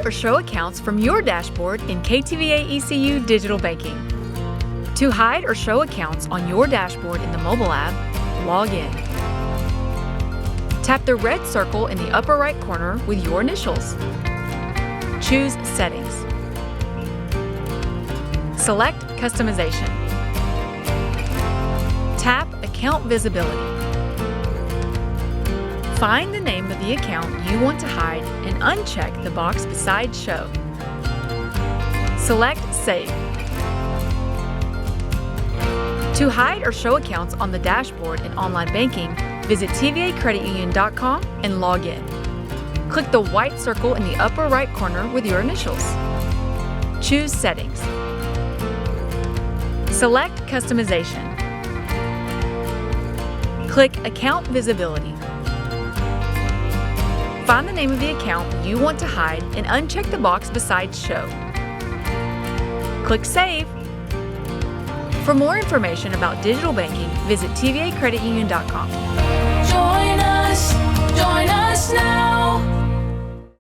hide or show accounts from your dashboard in KTVAECU Digital Banking. To hide or show accounts on your dashboard in the mobile app, log in. Tap the red circle in the upper right corner with your initials. Choose Settings. Select Customization. Tap Account Visibility. Find the name of the account you want to hide and uncheck the box beside Show. Select Save. To hide or show accounts on the dashboard in online banking, visit TVACreditUnion.com and log in. Click the white circle in the upper right corner with your initials. Choose Settings. Select Customization. Click Account Visibility. Find the name of the account you want to hide and uncheck the box beside Show. Click Save. For more information about digital banking, visit TVACreditUnion.com. Join us now.